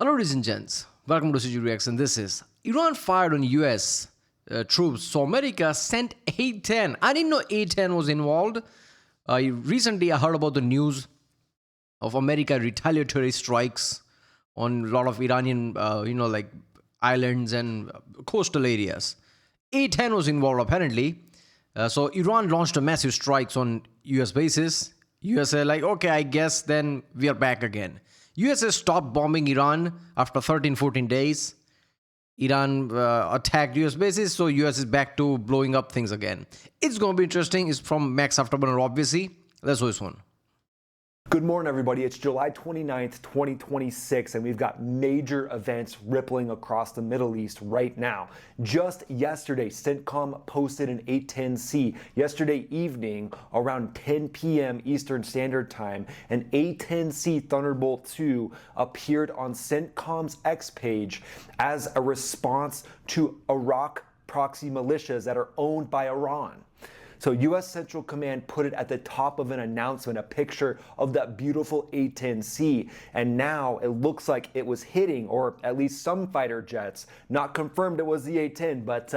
Hello, ladies and gents. Welcome to CG Reaction. This is Iran fired on U.S. Troops. So America sent A-10. I didn't know A-10 was involved. Recently, I heard about the news of America retaliatory strikes on a lot of Iranian, like islands and coastal areas. A-10 was involved apparently. So Iran launched a massive strikes on U.S. bases. U.S. are like, okay, I guess then we are back again. U.S. has stopped bombing Iran after 13-14 days. Iran attacked U.S. bases, so U.S. is back to blowing up things again. It's going to be interesting. It's from Max Afterburner, obviously. Let's watch this one. Good morning, everybody. It's July 29th, 2026, and we've got major events rippling across the Middle East right now. Just yesterday, CENTCOM posted an A-10C. Yesterday evening, around 10 p.m. Eastern Standard Time, an A-10C Thunderbolt II appeared on CENTCOM's X page as a response to Iraq proxy militias that are owned by Iran. So U.S. Central Command put it at the top of an announcement, a picture of that beautiful A-10C. And now it looks like it was hitting, or at least some fighter jets. Not confirmed it was the A-10, but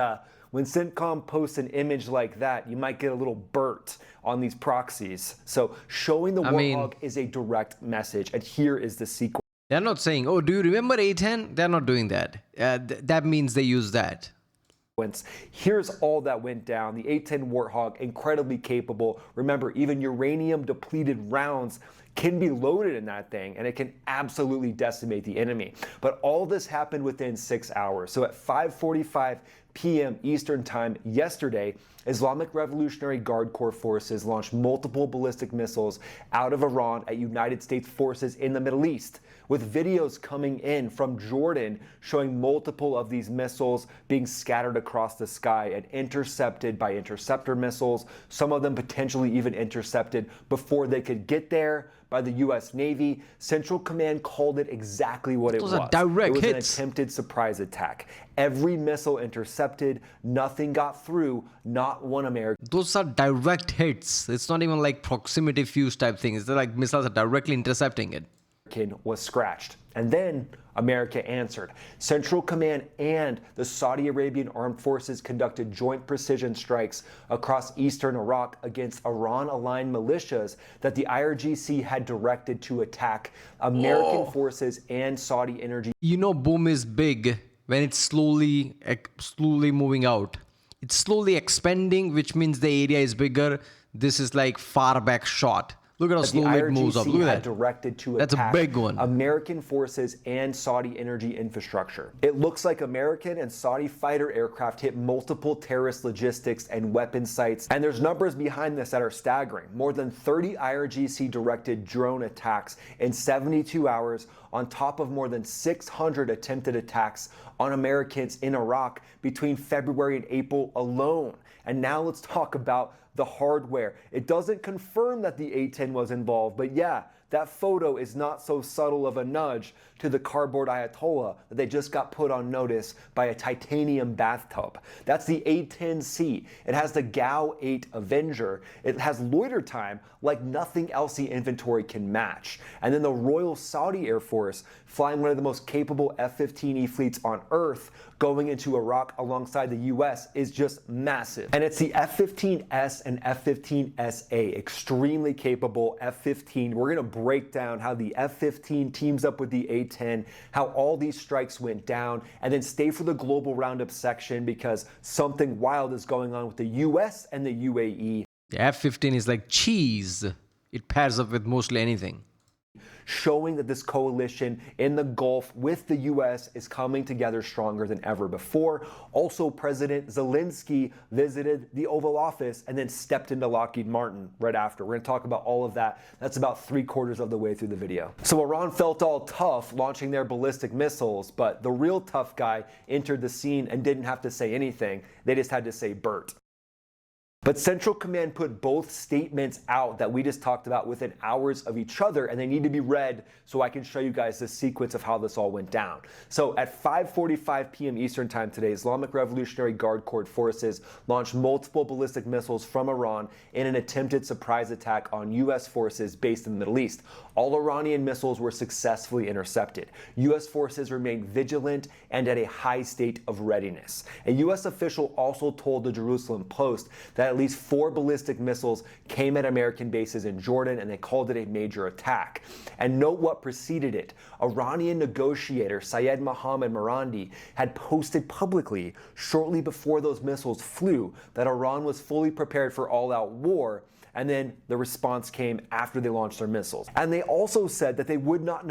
when CENTCOM posts an image like that, you might get a little burnt on these proxies. So showing the Warthog is a direct message, and here is the sequence. They're not saying, oh, do you remember A-10? They're not doing that. That means they use that. Here's all that went down. The A-10 Warthog, incredibly capable. Remember, even uranium-depleted rounds can be loaded in that thing, and it can absolutely decimate the enemy. But all this happened within 6 hours. So at 5:45 p.m. Eastern Time yesterday, Islamic Revolutionary Guard Corps forces launched multiple ballistic missiles out of Iran at United States forces in the Middle East, with videos coming in from Jordan showing multiple of these missiles being scattered across the sky and intercepted by interceptor missiles, some of them potentially even intercepted before they could get there by the U.S. Navy. Central Command called it exactly what it was. Direct it was hits. An attempted surprise attack. Every missile intercepted, nothing got through, not one American. Those are direct hits. It's not even like proximity fuse type things. They're like missiles are directly intercepting it. Was scratched. And then America answered. Central Command and the Saudi Arabian Armed Forces conducted joint precision strikes across eastern Iraq against Iran-aligned militias that the IRGC had directed to attack American forces and Saudi energy. You know, boom is big when it's slowly moving out. It's slowly expanding, which means the area is bigger. This is like far back shot. Look at how slowly it moves up. Look at that. Directed to That's a big one. American forces and Saudi energy infrastructure. It looks like American and Saudi fighter aircraft hit multiple terrorist logistics and weapon sites. And there's numbers behind this that are staggering. More than 30 IRGC directed drone attacks in 72 hours, on top of more than 600 attempted attacks on Americans in Iraq between February and April alone. And now let's talk about the hardware. It doesn't confirm that the A-10 was involved, but yeah, that photo is not so subtle of a nudge to the cardboard Ayatollah that they just got put on notice by a titanium bathtub. That's the A-10C. It has the GAU-8 Avenger. It has loiter time like nothing else the inventory can match. And then the Royal Saudi Air Force, flying one of the most capable F-15E fleets on Earth, going into Iraq alongside the U.S. is just massive. And it's the F-15S and F-15SA, extremely capable F-15. We're going to break down how the F-15 teams up with the A-10, how all these strikes went down, and then stay for the global roundup section because something wild is going on with the U.S. and the UAE. The F-15 is like cheese. It pairs up with mostly anything. Showing that this coalition in the Gulf with the U.S. is coming together stronger than ever before. Also, President Zelensky visited the Oval Office and then stepped into Lockheed Martin right after. We're going to talk about all of that. That's about 3/4 of the way through the video. So Iran felt all tough launching their ballistic missiles, but the real tough guy entered the scene and didn't have to say anything. They just had to say Bert. But Central Command put both statements out that we just talked about within hours of each other, and they need to be read so I can show you guys the sequence of how this all went down. So at 5:45 p.m. Eastern Time today, Islamic Revolutionary Guard Corps forces launched multiple ballistic missiles from Iran in an attempted surprise attack on U.S. forces based in the Middle East. All Iranian missiles were successfully intercepted. U.S. forces remained vigilant and at a high state of readiness. A U.S. official also told the Jerusalem Post that at least 4 ballistic missiles came at American bases in Jordan, and they called it a major attack. And note what preceded it. Iranian negotiator Syed Mohammad Marandi had posted publicly shortly before those missiles flew that Iran was fully prepared for all-out war, and then the response came after they launched their missiles. And they also said that they would not...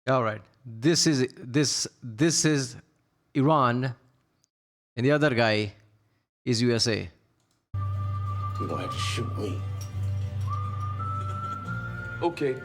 All right. This is Iran, and the other guy is USA. You're gonna have to shoot me. Okay.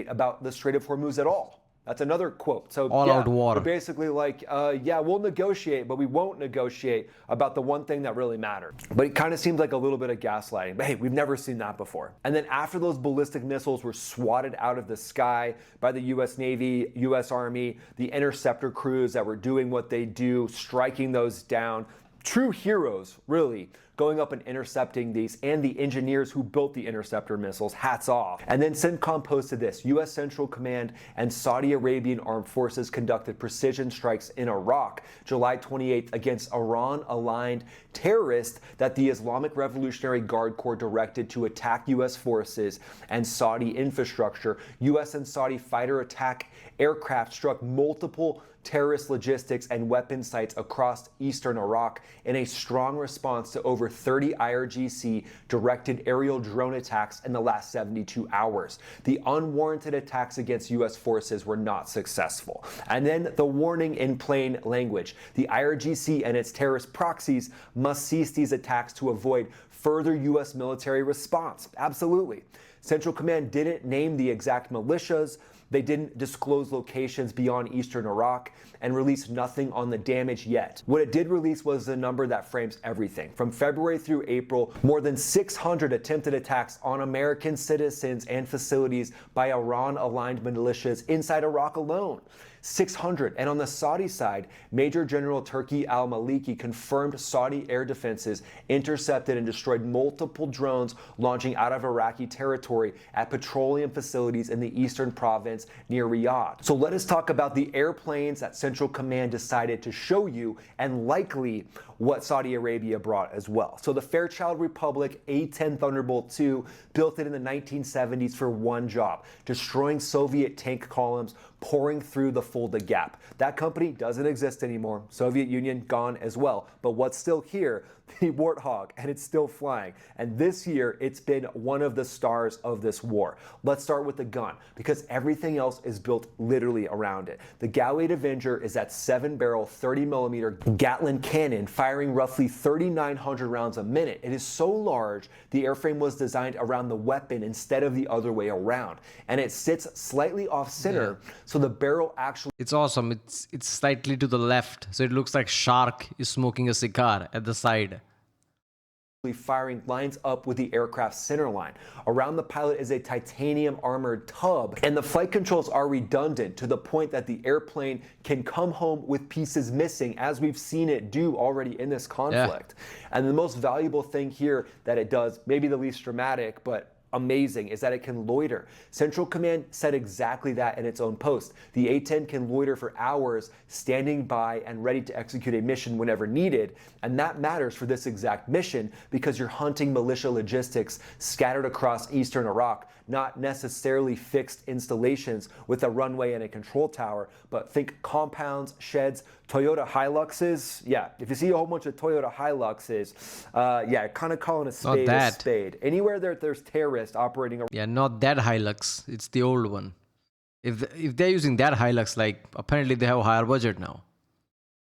About the Strait of Hormuz at all. That's another quote. So All-out war. They're basically like, yeah, we'll negotiate, but we won't negotiate about the one thing that really matters. But it kind of seems like a little bit of gaslighting. But hey, we've never seen that before. And then after those ballistic missiles were swatted out of the sky by the U.S. Navy, U.S. Army, the interceptor crews that were doing what they do, striking those down, true heroes, really, going up and intercepting these, and the engineers who built the interceptor missiles, hats off. And then CENTCOM posted this: U.S. Central Command and Saudi Arabian armed forces conducted precision strikes in Iraq July 28th against Iran-aligned terrorists that the Islamic Revolutionary Guard Corps directed to attack U.S. forces and Saudi infrastructure. U.S. and Saudi fighter attack aircraft struck multiple terrorist logistics and weapon sites across eastern Iraq in a strong response to over 30 IRGC directed aerial drone attacks in the last 72 hours. The unwarranted attacks against U.S. forces were not successful. And then the warning in plain language: the IRGC and its terrorist proxies must cease these attacks to avoid further U.S. military response. Absolutely. Central Command didn't name the exact militias. They didn't disclose locations beyond eastern Iraq and released nothing on the damage yet. What it did release was the number that frames everything. From February through April, more than 600 attempted attacks on American citizens and facilities by Iran-aligned militias inside Iraq alone. 600. And on the Saudi side, Major General Turki al-Maliki confirmed Saudi air defenses intercepted and destroyed multiple drones launching out of Iraqi territory at petroleum facilities in the eastern province near Riyadh. So let us talk about the airplanes that Central Command decided to show you, and likely what Saudi Arabia brought as well. So the Fairchild Republic A-10 Thunderbolt II built it in the 1970s for one job: destroying Soviet tank columns pouring through the Fulda Gap. That company doesn't exist anymore. Soviet Union gone as well. But what's still here? The Warthog, and it's still flying. And this year, it's been one of the stars of this war. Let's start with the gun, because everything else is built literally around it. The GAU-8 Avenger is that 7-barrel, 30mm Gatling cannon firing roughly 3,900 rounds a minute. It is so large, the airframe was designed around the weapon instead of the other way around. And it sits slightly off-center, so the barrel actually... It's awesome. It's slightly to the left, so it looks like shark is smoking a cigar at the side. Firing lines up with the aircraft's center line. Around the pilot is a titanium armored tub, and the flight controls are redundant to the point that the airplane can come home with pieces missing, as we've seen it do already in this conflict. And the most valuable thing here that it does, maybe the least dramatic, but amazing, is that it can loiter. Central Command said exactly that in its own post. The A-10 can loiter for hours, standing by and ready to execute a mission whenever needed. And that matters for this exact mission, because you're hunting militia logistics scattered across eastern Iraq, not necessarily fixed installations with a runway and a control tower, but think compounds, sheds, Toyota Hiluxes. Yeah, if you see a whole bunch of Toyota Hiluxes, yeah, kind of calling a spade a spade. Anywhere there's terrorists operating. Yeah, not that Hilux. It's the old one. If they're using that Hilux, like, apparently they have a higher budget now.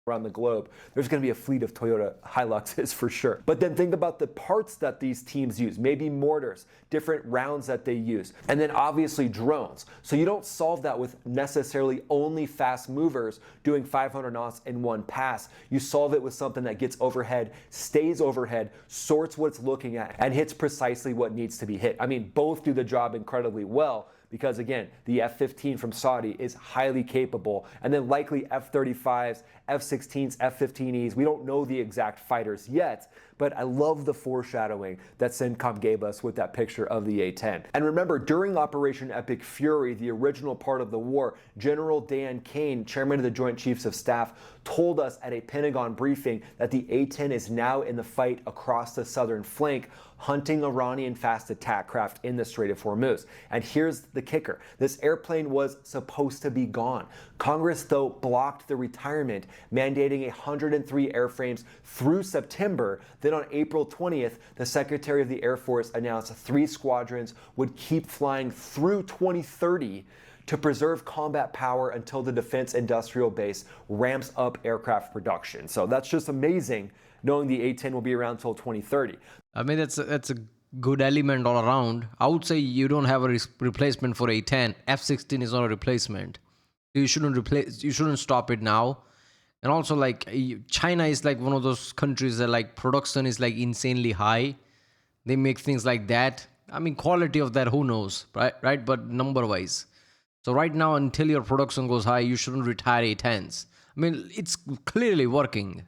around the globe, there's going to be a fleet of Toyota Hiluxes for sure. But then think about the parts that these teams use, maybe mortars, different rounds that they use, and then obviously drones. So you don't solve that with necessarily only fast movers doing 500 knots in one pass. You solve it with something that gets overhead, stays overhead, sorts what it's looking at, and hits precisely what needs to be hit. I mean, both do the job incredibly well, because again, the F-15 from Saudi is highly capable, and then likely F-35s, F-16s, F-15Es. We don't know the exact fighters yet, but I love the foreshadowing that CENTCOM gave us with that picture of the A-10. And remember, during Operation Epic Fury, the original part of the war, General Dan Kane, chairman of the Joint Chiefs of Staff, told us at a Pentagon briefing that the A-10 is now in the fight across the southern flank, hunting Iranian fast attack craft in the Strait of Hormuz. And here's the kicker. This airplane was supposed to be gone. Congress, though, blocked the retirement, mandating 103 airframes through September. Then on April 20th, the Secretary of the Air Force announced 3 squadrons would keep flying through 2030 to preserve combat power until the Defense Industrial Base ramps up aircraft production. So that's just amazing, knowing the A-10 will be around until 2030. I mean, that's a good element all around. I would say you don't have a replacement for A-10. F-16 is not a replacement. You shouldn't stop it now. And also, like, China is like one of those countries that like production is like insanely high. They make things like that. I mean, quality of that, who knows, right? But number-wise. So right now, until your production goes high, you shouldn't retire A-10s. I mean, it's clearly working.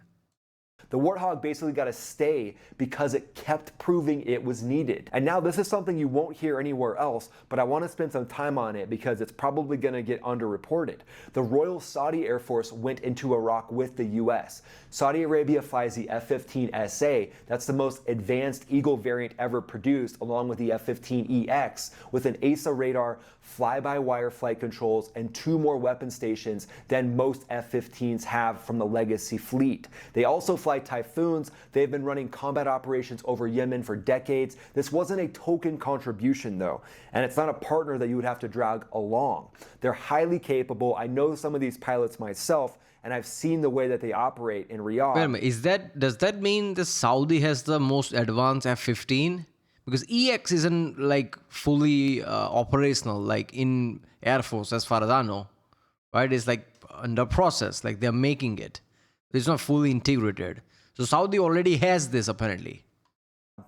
The Warthog basically got to stay because it kept proving it was needed. And now this is something you won't hear anywhere else, but I want to spend some time on it because it's probably going to get underreported. The Royal Saudi Air Force went into Iraq with the U.S. Saudi Arabia flies the F-15SA. That's the most advanced Eagle variant ever produced, along with the F-15EX, with an ASA radar, fly-by-wire flight controls, and 2 more weapon stations than most F-15s have from the legacy fleet. They also fly Typhoons. They've been running combat operations over Yemen for decades. This wasn't a token contribution, though, and it's not a partner that you would have to drag along. They're highly capable. I know some of these pilots myself, and I've seen the way that they operate in Riyadh. Wait a minute, does that mean the Saudi has the most advanced F-15? Because EX isn't like fully operational, like in Air Force, as far as I know, right? It's like under process, like they're making it. It's not fully integrated. So Saudi already has this apparently.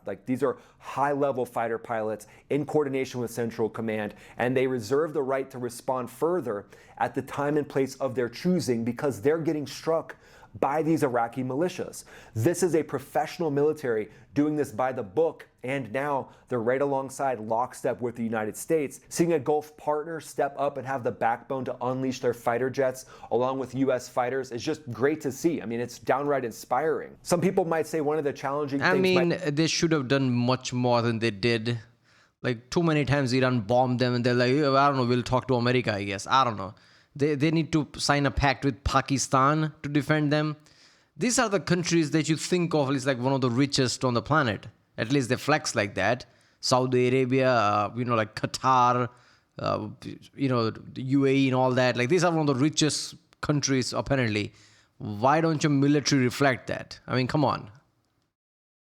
Like, these are high-level fighter pilots in coordination with Central Command, and they reserve the right to respond further at the time and place of their choosing because they're getting struck by these Iraqi militias. This is a professional military doing this by the book, and now they're right alongside lockstep with the United States. Seeing a Gulf partner step up and have the backbone to unleash their fighter jets along with U.S. fighters is just great to see. I mean, it's downright inspiring. Some people might say one of the challenging things... I mean, they should have done much more than they did. Like, too many times Iran bombed them and they're like, I don't know, we'll talk to America, I guess. I don't know. They need to sign a pact with Pakistan to defend them. These are the countries that you think of as like one of the richest on the planet. At least they flex like that. Saudi Arabia, like Qatar, the UAE and all that. Like, these are one of the richest countries apparently. Why don't your military reflect that? I mean, come on.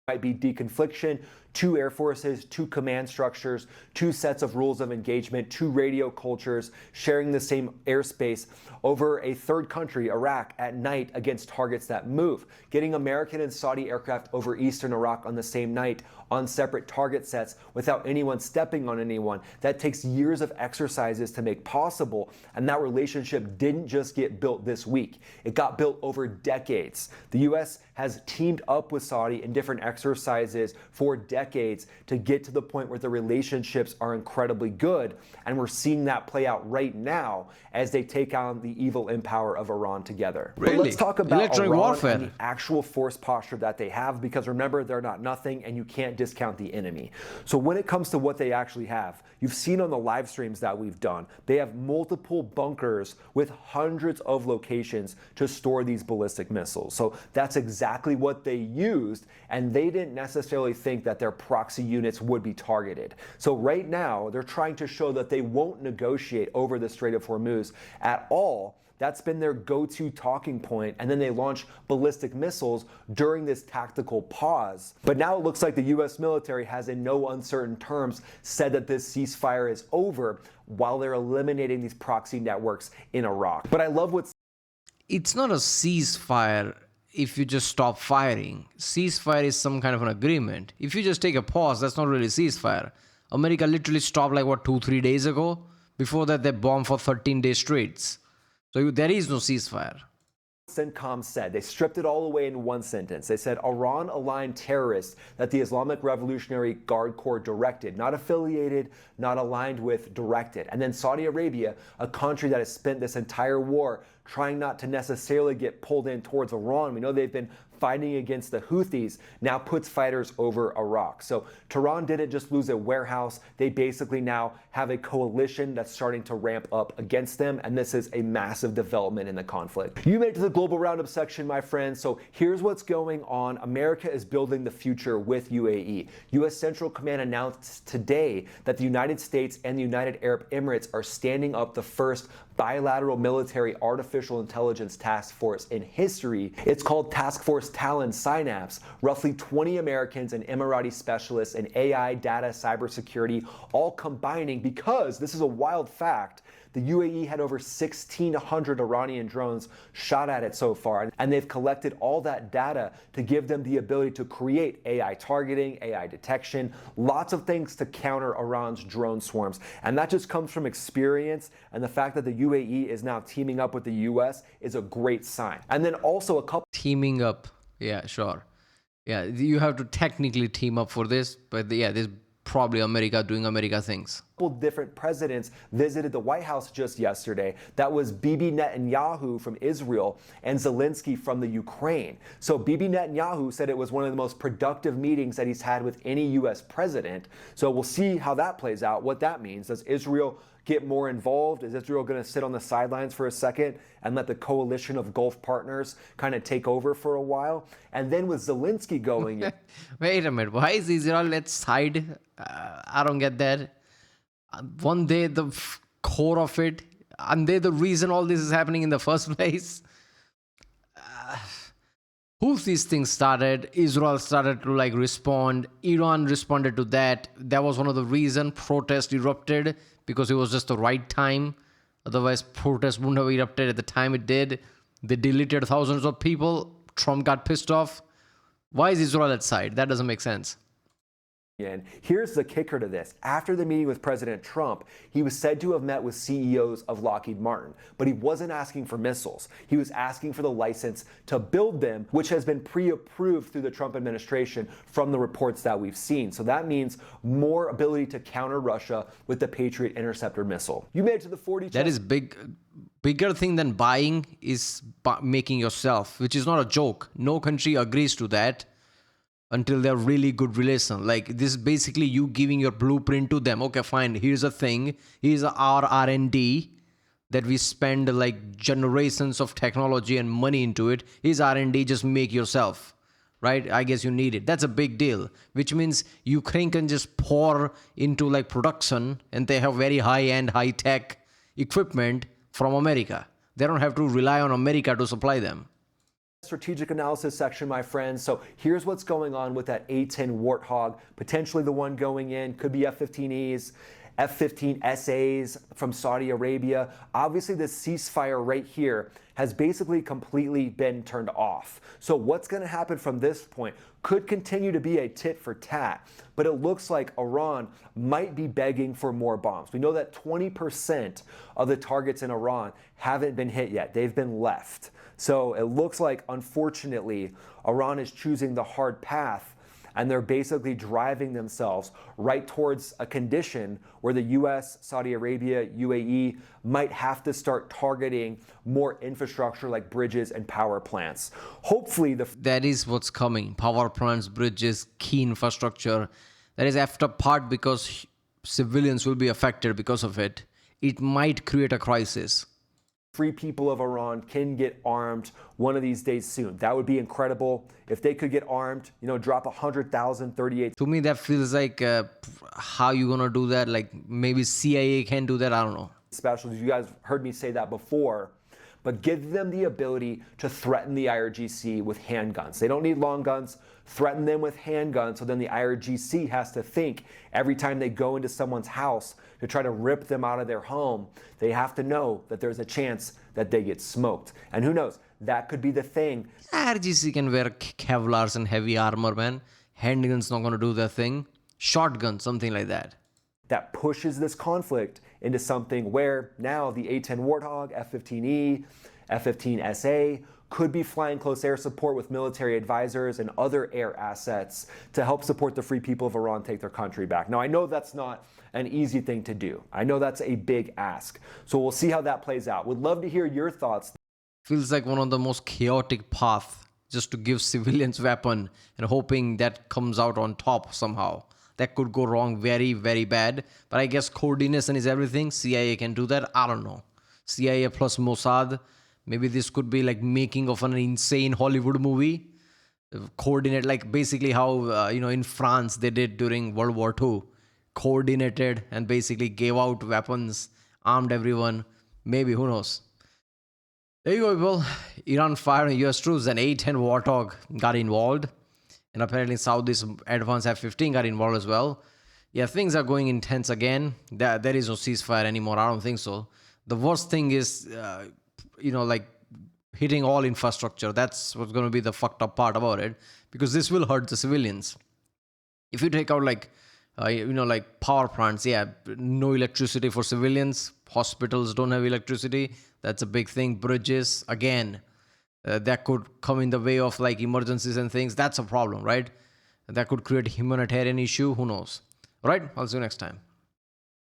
Might be deconfliction, 2 air forces, 2 command structures, 2 sets of rules of engagement, 2 radio cultures, sharing the same airspace over a third country, Iraq, at night against targets that move. Getting American and Saudi aircraft over eastern Iraq on the same night on separate target sets without anyone stepping on anyone. That takes years of exercises to make possible, and that relationship didn't just get built this week. It got built over decades. The U.S. has teamed up with Saudi in different exercises for decades to get to the point where the relationships are incredibly good, and we're seeing that play out right now as they take on the evil empire of Iran together. Really? But let's talk about Electronic Iran warfare. and the actual force posture that they have, because remember, they're not nothing, and you can't discount the enemy. So when it comes to what they actually have, you've seen on the live streams that we've done, they have multiple bunkers with hundreds of locations to store these ballistic missiles. So that's exactly what they used, and they didn't necessarily think that their proxy units would be targeted. So right now, they're trying to show that they won't negotiate over the Strait of Hormuz at all. That's been their go-to talking point, and then they launch ballistic missiles during this tactical pause. But now it looks like the U.S. military has in no uncertain terms said that this ceasefire is over while they're eliminating these proxy networks in Iraq. But I love what's... It's not a ceasefire if you just stop firing. Ceasefire is some kind of an agreement. If you just take a pause, that's not really ceasefire. America literally stopped like, 2-3 days ago? Before that, they bombed for 13 days straight. So there is no ceasefire. CENTCOM said. They stripped it all away in one sentence. They said Iran-aligned terrorists that the Islamic Revolutionary Guard Corps directed, not affiliated, not aligned with, directed. And then Saudi Arabia, a country that has spent this entire war trying not to necessarily get pulled in towards Iran. We know they've been fighting against the Houthis, now puts fighters over Iraq. So Tehran didn't just lose a warehouse. They basically now have a coalition that's starting to ramp up against them, and this is a massive development in the conflict. You made it to the Global Roundup section, my friends. So here's what's going on. America is building the future with UAE. U.S. Central Command announced today that the United States and the United Arab Emirates are standing up the first bilateral military artificial intelligence task force in history. It's called Task Force Talon Synapse. Roughly 20 Americans and Emirati specialists in AI, data, cybersecurity, all combining because, this is a wild fact, the UAE had over 1,600 Iranian drones shot at it so far, and they've collected all that data to give them the ability to create AI targeting, AI detection, lots of things to counter Iran's drone swarms. And that just comes from experience, and the fact that the UAE is now teaming up with the US is a great sign. And then also a couple... Teaming up, yeah, sure. Yeah, you have to technically team up for this, but yeah, there's probably America doing America things. Different presidents visited the White House just yesterday. That was Bibi Netanyahu from Israel and Zelensky from the Ukraine. So Bibi Netanyahu said it was one of the most productive meetings that he's had with any U.S. president. So we'll see how that plays out, what that means. Does Israel get more involved? Is Israel going to sit on the sidelines for a second and let the coalition of Gulf partners kind of take over for a while? And then with Zelensky going... Wait a minute. Why is Israel at side? I don't get that. One day the core of it, and they're the reason all this is happening in the first place. These things started, Israel started to respond, Iran responded to that. That was one of the reasons protest erupted, because it was just the right time. Otherwise, protest wouldn't have erupted at the time it did. They deleted thousands of people. Trump got pissed off. Why is Israel at side? That doesn't make sense. And here's the kicker to this. After the meeting with President Trump, he was said to have met with CEOs of Lockheed Martin, but he wasn't asking for missiles. He was asking for the license to build them, which has been pre-approved through the Trump administration from the reports that we've seen. So that means more ability to counter Russia with the Patriot interceptor missile. You made it to the 40. That is bigger thing than buying is making yourself, which is not a joke. No country agrees to that until they're really good relation. This is basically you giving your blueprint to them. Okay, fine, here's a thing. Here's our R&D that we spend generations of technology and money into it. Here's R&D, just make yourself, right? I guess you need it. That's a big deal, which means Ukraine can just pour into production, and they have very high-end, high-tech equipment from America. They don't have to rely on America to supply them. Strategic analysis section, my friends. So here's what's going on with that A-10 Warthog, potentially the one going in, could be F-15Es, F-15SAs from Saudi Arabia. Obviously, the ceasefire right here has basically completely been turned off. So what's going to happen from this point could continue to be a tit for tat, but it looks like Iran might be begging for more bombs. We know that 20% of the targets in Iran haven't been hit yet. They've been left. So it looks like, unfortunately, Iran is choosing the hard path, and they're basically driving themselves right towards a condition where the U.S., Saudi Arabia, UAE might have to start targeting more infrastructure like bridges and power plants. Hopefully, that is what's coming. Power plants, bridges, key infrastructure. That is after part because civilians will be affected because of it. It might create a crisis. Free people of Iran can get armed one of these days soon. That would be incredible. If they could get armed, drop 100,000, 38. To me, that feels like how you gonna do that? Maybe CIA can do that. I don't know. Specials. You guys heard me say that before. but give them the ability to threaten the IRGC with handguns. They don't need long guns. Threaten them with handguns, so then the IRGC has to think every time they go into someone's house to try to rip them out of their home, they have to know that there's a chance that they get smoked. And who knows, that could be the thing. IRGC can wear Kevlars and heavy armor, man. Handguns not going to do their thing. Shotgun, something like that. That pushes this conflict into something where now the A-10 Warthog, F-15E, F-15SA could be flying close air support with military advisors and other air assets to help support the free people of Iran take their country back. Now, I know that's not an easy thing to do. I know that's a big ask. So we'll see how that plays out. Would love to hear your thoughts. Feels like one of the most chaotic paths just to give civilians weapon and hoping that comes out on top somehow. That could go wrong very, very bad. But I guess coordination is everything. CIA can do that. I don't know. CIA plus Mossad. Maybe this could be like making of an insane Hollywood movie. Coordinate, like basically how, in France they did during World War II. Coordinated and basically gave out weapons, armed everyone. Maybe, who knows. There you go, people. Iran fired on US troops and A-10 Warthog got involved. And apparently Saudi's advanced F-15 got involved as well. Yeah, things are going intense again. There is no ceasefire anymore. I don't think so. The worst thing is, like hitting all infrastructure. That's what's going to be the fucked up part about it. Because this will hurt the civilians. If you take out like power plants, yeah, no electricity for civilians. Hospitals don't have electricity. That's a big thing. Bridges, again. That could come in the way of like emergencies and things. That's a problem, right? That could create humanitarian issue. Who knows? All right, I'll see you next time.